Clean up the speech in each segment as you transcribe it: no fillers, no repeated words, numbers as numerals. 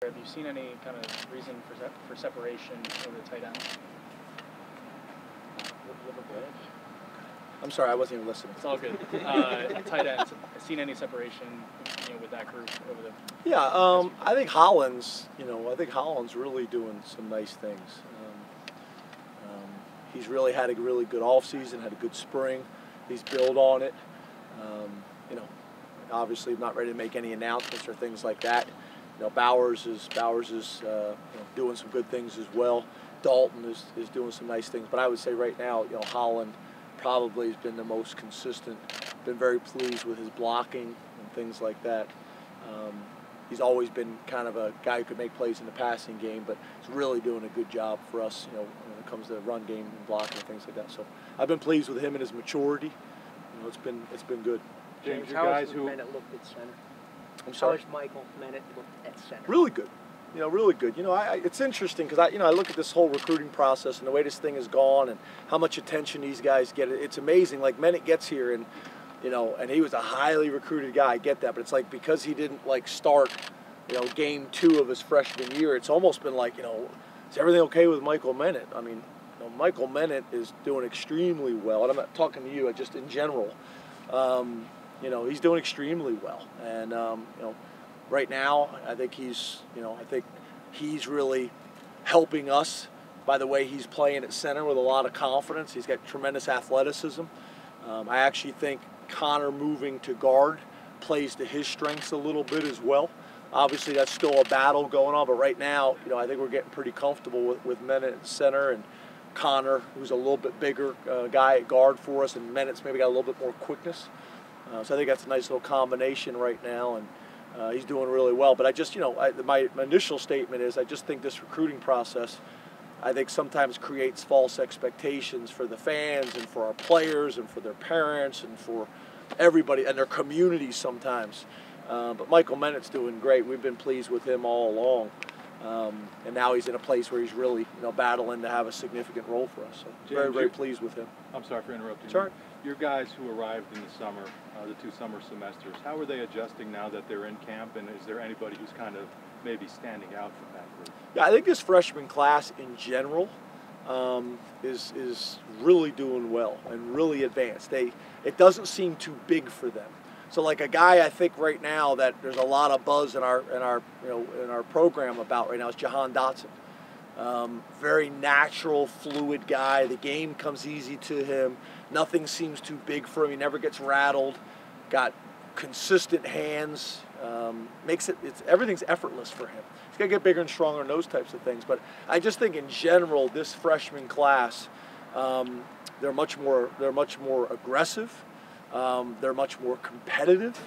Have you seen any kind of reason for separation over the tight end? I'm sorry, I wasn't even listening. It's all good. Tight ends. Seen any separation, with that group over the? Yeah, I think Holland's really doing some nice things. He's really had a really good offseason, had a good spring. He's built on it. Obviously, I'm not ready to make any announcements or things like that. Bowers is doing some good things as well. Dalton is doing some nice things. But I would say right now, Holland probably has been the most consistent. Been very pleased with his blocking and things like that. He's always been kind of a guy who could make plays in the passing game, but he's really doing a good job for us, when it comes to the run game and blocking and things like that. So I've been pleased with him and his maturity. It's been good. James, how has Menet looked at center? I'm sorry? How has Michael Menet looked at center? Really good. Really good. It's interesting because I look at this whole recruiting process and the way this thing has gone and how much attention these guys get. It's amazing. Like Menet gets here and and he was a highly recruited guy. I get that, but it's like because he didn't start, game 2 of his freshman year. It's almost been like, is everything okay with Michael Menet? I mean, Michael Menet is doing extremely well, and I'm not talking to you, just in general. He's doing extremely well, and right now I think he's really helping us by the way he's playing at center with a lot of confidence. He's got tremendous athleticism. I actually think Connor moving to guard plays to his strengths a little bit as well. Obviously, that's still a battle going on, but right now, I think we're getting pretty comfortable with Menet at center and Connor, who's a little bit bigger guy at guard for us, and Menet's maybe got a little bit more quickness. So I think that's a nice little combination right now, and he's doing really well. But I just, my initial statement is I just think this recruiting process, I think sometimes creates false expectations for the fans and for our players and for their parents and for everybody and their communities sometimes. But Michael Menet's doing great. We've been pleased with him all along. And now he's in a place where he's really, battling to have a significant role for us. So James, very pleased with him. I'm sorry for interrupting. Sorry. Your guys who arrived in the summer, the 2 summer semesters, how are they adjusting now that they're in camp? And is there anybody who's kind of maybe standing out from that group? Yeah, I think this freshman class in general is really doing well and really advanced. It doesn't seem too big for them. So like a guy I think right now that there's a lot of buzz in our program about right now is Juwan Johnson. Very natural, fluid guy. The game comes easy to him. Nothing seems too big for him. He never gets rattled. Got consistent hands. Everything's effortless for him. He's got to get bigger and stronger and those types of things. But I just think in general, this freshman class, they're much more aggressive. They're much more competitive.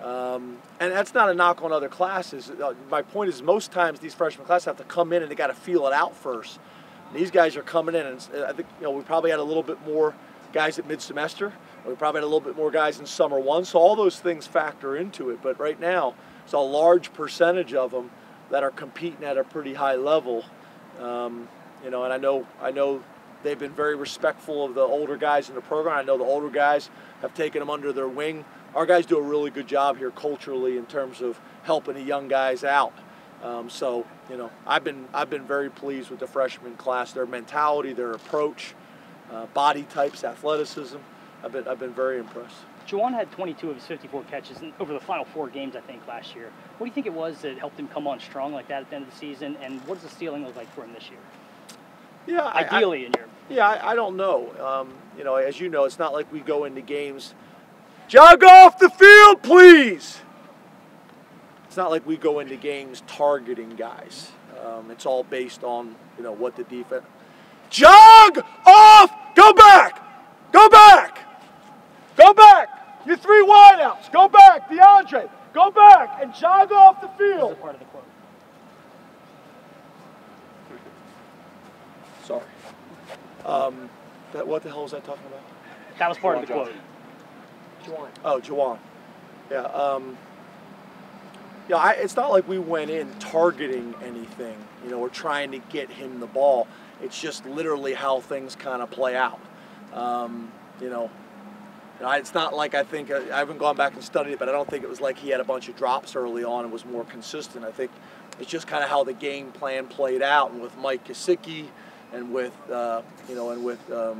And that's not a knock on other classes. My point is most times these freshman classes have to come in and they got to feel it out first. And these guys are coming in, and I think we probably had a little bit more guys at mid-semester. We probably had a little bit more guys in summer 1. So all those things factor into it. But right now, it's a large percentage of them that are competing at a pretty high level. And I know they've been very respectful of the older guys in the program. I know the older guys have taken them under their wing. Our guys do a really good job here culturally in terms of helping the young guys out. So I've been very pleased with the freshman class, their mentality, their approach, body types, athleticism. I've been very impressed. Juwan had 22 of his 54 catches over the final 4 games, I think, last year. What do you think it was that helped him come on strong like that at the end of the season, and what does the ceiling look like for him this year? Yeah, ideally in your. Yeah, I don't know. As you know, it's not like we go into games. Jog off the field, please. It's not like we go into games targeting guys. It's all based on what the defense. Jog off. Go back. Go back. Go back. Your 3 wideouts. Go back, DeAndre. Go back and jog off the field. This is part of the quote. Sorry. What the hell was I talking about? That was part of the quote. Juwan. Oh, Juwan. Yeah. It's not like we went in targeting anything, or trying to get him the ball. It's just literally how things kind of play out. It's not like I haven't gone back and studied it, but I don't think it was like he had a bunch of drops early on and was more consistent. I think It's just kind of how the game plan played out, and with Mike Gesicki and with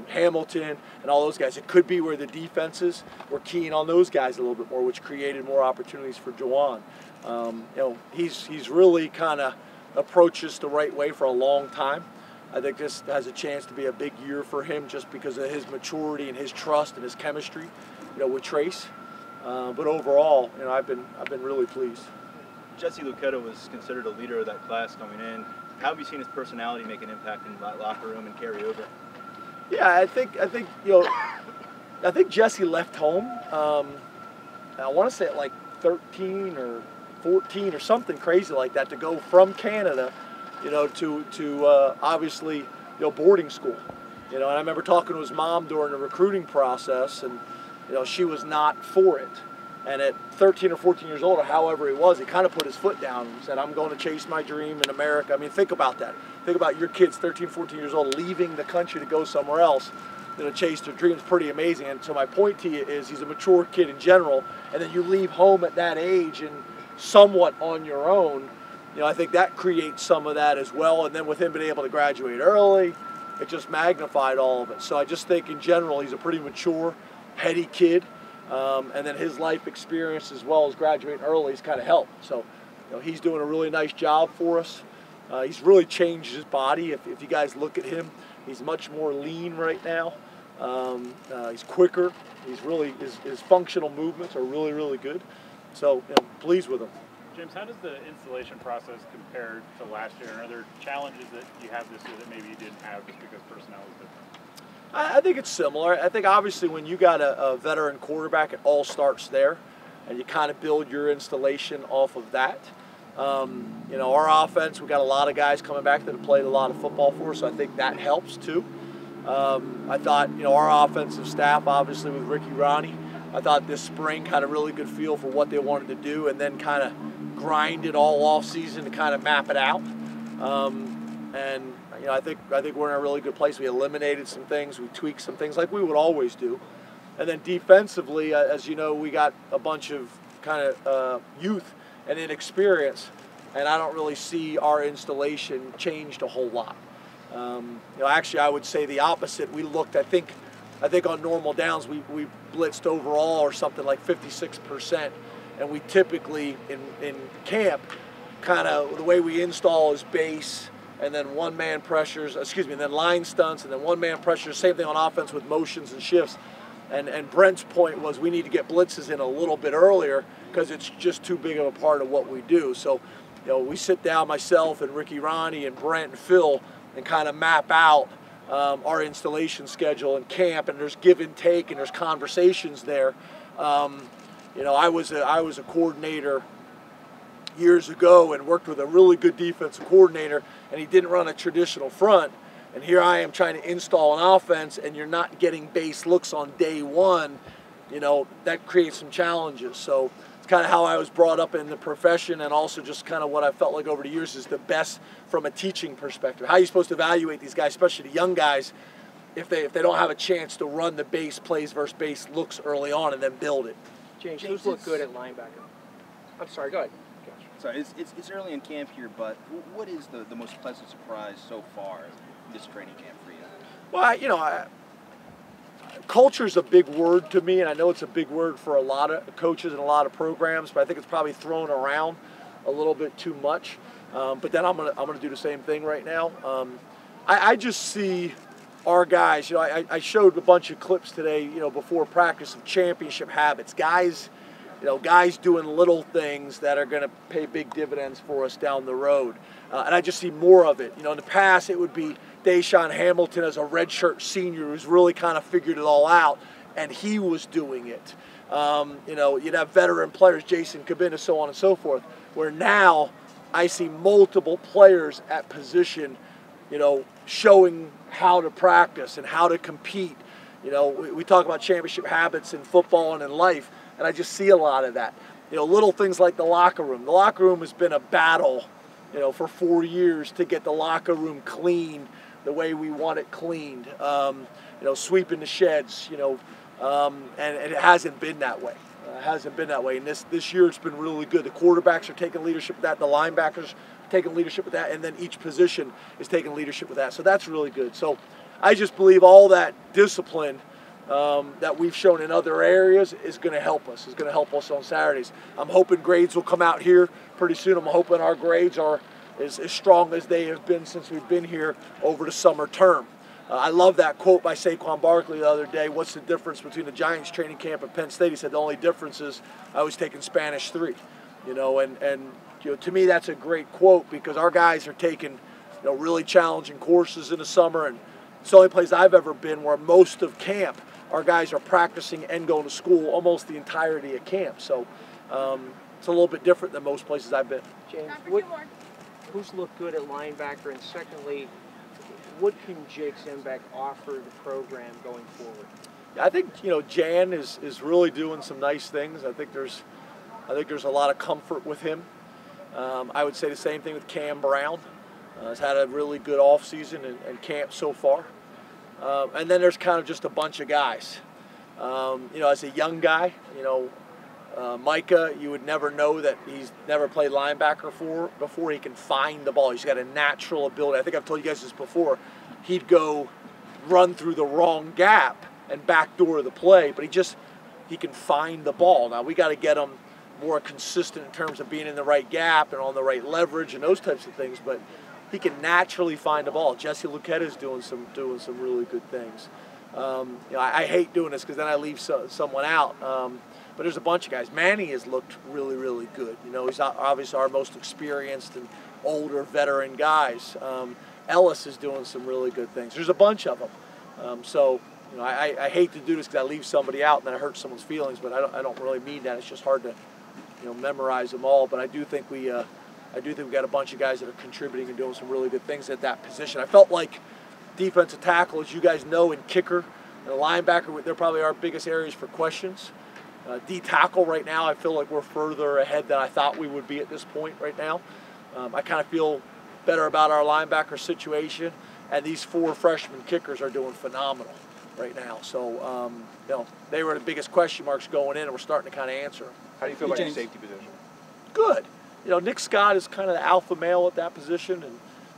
Hamilton and all those guys, it could be where the defenses were keying on those guys a little bit more, which created more opportunities for Juwan. He's really kind of approached this the right way for a long time. I think this has a chance to be a big year for him just because of his maturity and his trust and his chemistry, with Trace. But overall, I've been really pleased. Jesse Luketa was considered a leader of that class coming in. How have you seen his personality make an impact in that locker room and carry over? Yeah, I think Jesse left home. I want to say at like 13 or 14 or something crazy like that, to go from Canada, to obviously boarding school. And I remember talking to his mom during the recruiting process, and she was not for it. And at 13 or 14 years old, or however he was, he kind of put his foot down and said, I'm going to chase my dream in America. I mean, think about that. Think about your kids, 13, 14 years old, leaving the country to go somewhere else, chase their dreams. Pretty amazing. And so my point to you is, he's a mature kid in general, and then you leave home at that age and somewhat on your own. I think that creates some of that as well. And then with him being able to graduate early, it just magnified all of it. So I just think in general, he's a pretty mature, heady kid. And then his life experience, as well as graduating early, has kind of helped. So, he's doing a really nice job for us. He's really changed his body. If you guys look at him, he's much more lean right now. He's quicker. His functional movements are really, really good. So, pleased with him. James, how does the installation process compare to last year? And are there challenges that you have this year that maybe you didn't have just because personnel was different? I think it's similar. I think obviously when you got a veteran quarterback, it all starts there, and you kind of build your installation off of that. Our offense, we got a lot of guys coming back that have played a lot of football for us, so I think that helps too. I thought, our offensive staff, obviously with Ricky Ronnie, I thought this spring had a really good feel for what they wanted to do, and then kind of grind it all off season to kind of map it out. I think we're in a really good place. We eliminated some things, we tweaked some things like we would always do. And then defensively, as you know, we got a bunch of kind of youth and inexperience, and I don't really see our installation changed a whole lot. Actually, I would say the opposite. We looked, I think on normal downs, we blitzed overall or something like 56%, and we typically in camp, kind of the way we install is base, and then one-man pressures, and then line stunts, and then one-man pressures, same thing on offense with motions and shifts. And Brent's point was we need to get blitzes in a little bit earlier because it's just too big of a part of what we do. So, we sit down, myself and Ricky Ronnie and Brent and Phil, and kind of map out our installation schedule in camp, and there's give and take, and there's conversations there. I was a coordinator years ago and worked with a really good defensive coordinator, and he didn't run a traditional front, and here I am trying to install an offense, and you're not getting base looks on day one. That creates some challenges. So it's kind of how I was brought up in the profession, and also just kind of what I felt like over the years is the best from a teaching perspective. How are you supposed to evaluate these guys, especially the young guys, if they don't have a chance to run the base plays versus base looks early on and then build it? James, who's looked good at linebacker? I'm sorry, go ahead. Sorry, it's early in camp here, but what is the most pleasant surprise so far this training camp for you? Well, culture is a big word to me, and I know it's a big word for a lot of coaches and a lot of programs, but I think it's probably thrown around a little bit too much. But then I'm gonna do the same thing right now. I just see our guys. I showed a bunch of clips today, before practice of championship habits. Guys doing little things that are going to pay big dividends for us down the road. And I just see more of it. In the past, it would be Deshaun Hamilton as a redshirt senior who's really kind of figured it all out, and he was doing it. You'd have veteran players, Jason Cabin, and so on and so forth, where now I see multiple players at position, showing how to practice and how to compete. We talk about championship habits in football and in life, and I just see a lot of that. Little things like the locker room. The locker room has been a battle, for 4 years to get the locker room clean the way we want it cleaned. Sweeping the sheds, and it hasn't been that way. And this year it's been really good. The quarterbacks are taking leadership of that. The linebackers taking leadership with that, and then each position is taking leadership with that. So that's really good. So I just believe all that discipline that we've shown in other areas is going to help us. Is going to help us on Saturdays. I'm hoping grades will come out here pretty soon. I'm hoping our grades are as strong as they have been since we've been here over the summer term. I love that quote by Saquon Barkley the other day. What's the difference between the Giants training camp and Penn State? He said the only difference is I was taking Spanish 3. You know, and you know, to me that's a great quote because our guys are taking, you know, really challenging courses in the summer, and it's the only place I've ever been where most of camp our guys are practicing and going to school almost the entirety of camp. So it's a little bit different than most places I've been. James, who's looked good at linebacker, and secondly, what can Jake Zembeck offer the program going forward? I think, you know, Jan is really doing some nice things. I think there's a lot of comfort with him. I would say the same thing with Cam Brown. Has had a really good offseason and camp so far. And then there's kind of just a bunch of guys. You know, as a young guy, you know, Micah, you would never know that he's never played linebacker before he can find the ball. He's got a natural ability. I think I've told you guys this before. He'd go run through the wrong gap and backdoor the play, but he can find the ball. Now we got to get him more consistent in terms of being in the right gap and on the right leverage and those types of things, but he can naturally find the ball. Jesse Luketa is doing some really good things. You know, I hate doing this because then I leave someone out. But there's a bunch of guys. Manny has looked really, really good. You know, he's obviously our most experienced and older veteran guys. Ellis is doing some really good things. There's a bunch of them. So, you know, I hate to do this because I leave somebody out and then I hurt someone's feelings, but I don't really mean that. It's just hard to, you know, memorize them all. But I do think we got a bunch of guys that are contributing and doing some really good things at that position. I felt like defensive tackle, as you guys know, and kicker and linebacker, they're probably our biggest areas for questions. D-tackle right now, I feel like we're further ahead than I thought we would be at this point right now. I kind of feel better about our linebacker situation, and these 4 freshman kickers are doing phenomenal right now. So, you know, they were the biggest question marks going in, and we're starting to kind of answer them. How do you feel about your safety position? Good. You know, Nick Scott is kind of the alpha male at that position,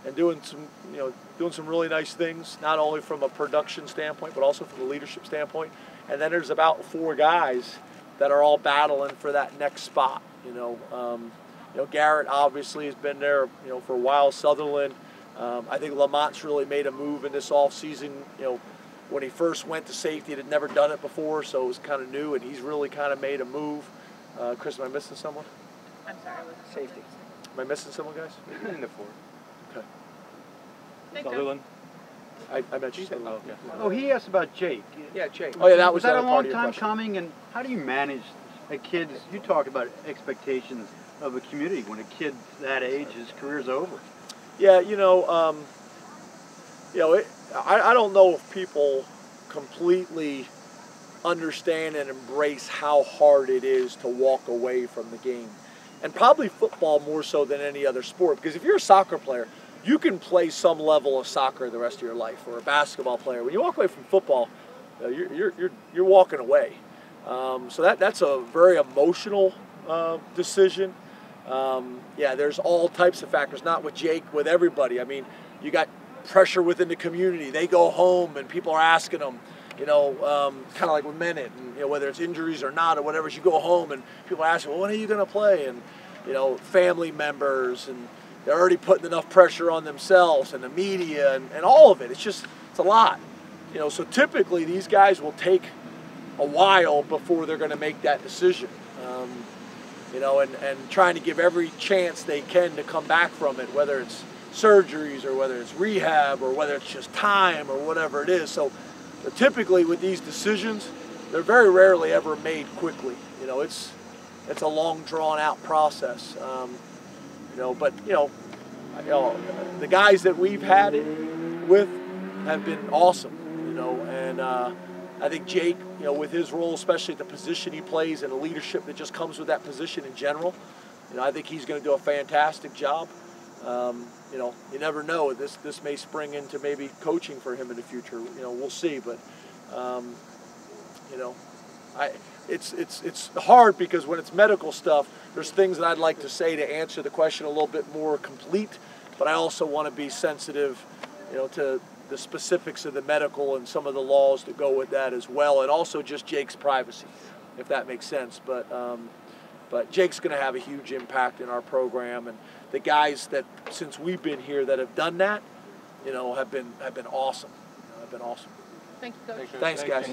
and doing some really nice things, not only from a production standpoint, but also from a leadership standpoint. And then there's about 4 guys that are all battling for that next spot. You know, Garrett obviously has been there, you know, for a while. Sutherland, I think Lamont's really made a move in this offseason. You know, when he first went to safety, he had never done it before, so it was kind of new, and he's really kind of made a move. Chris, am I missing someone? I'm sorry, I wasn't Safety. Am I missing someone, guys? In the 4. Okay. Sutherland? I mentioned Sutherland. Okay. Oh, he asked about Jake. Yeah, Jake. Oh yeah, that Was was that a part long of your time question. coming? And how do you manage a kid's? You talk about expectations of a community when a kid that age, his career's over. Yeah, you know, I don't know if people completely understand and embrace how hard it is to walk away from the game. And probably football more so than any other sport, because if you're a soccer player, you can play some level of soccer the rest of your life, or a basketball player. When you walk away from football, you're walking away. So that's a very emotional decision. Yeah, there's all types of factors, not with Jake, with everybody. I mean, you got pressure within the community. They go home and people are asking them, you know, kind of like with Menet, and, you know, whether it's injuries or not or whatever, you go home and people ask you, well, when are you going to play? And, you know, family members, and they're already putting enough pressure on themselves and the media and all of it. It's a lot. You know, so typically these guys will take a while before they're going to make that decision. You know, and trying to give every chance they can to come back from it, whether it's surgeries or whether it's rehab or whether it's just time or whatever it is. So typically with these decisions, they're very rarely ever made quickly. You know, it's a long, drawn-out process. You know, but you know, the guys that we've had it with have been awesome. You know, and I think Jake, you know, with his role, especially at the position he plays and the leadership that just comes with that position in general, you know, I think he's going to do a fantastic job. You know, you never know. This may spring into maybe coaching for him in the future. You know, we'll see. But you know, it's hard because when it's medical stuff, there's things that I'd like to say to answer the question a little bit more complete, but I also want to be sensitive, you know, to the specifics of the medical and some of the laws that go with that as well, and also just Jake's privacy, if that makes sense. But Jake's going to have a huge impact in our program, and the guys that since we've been here that have done that, you know, have been awesome. Have been awesome. Thank you, Coach. Thanks, guys.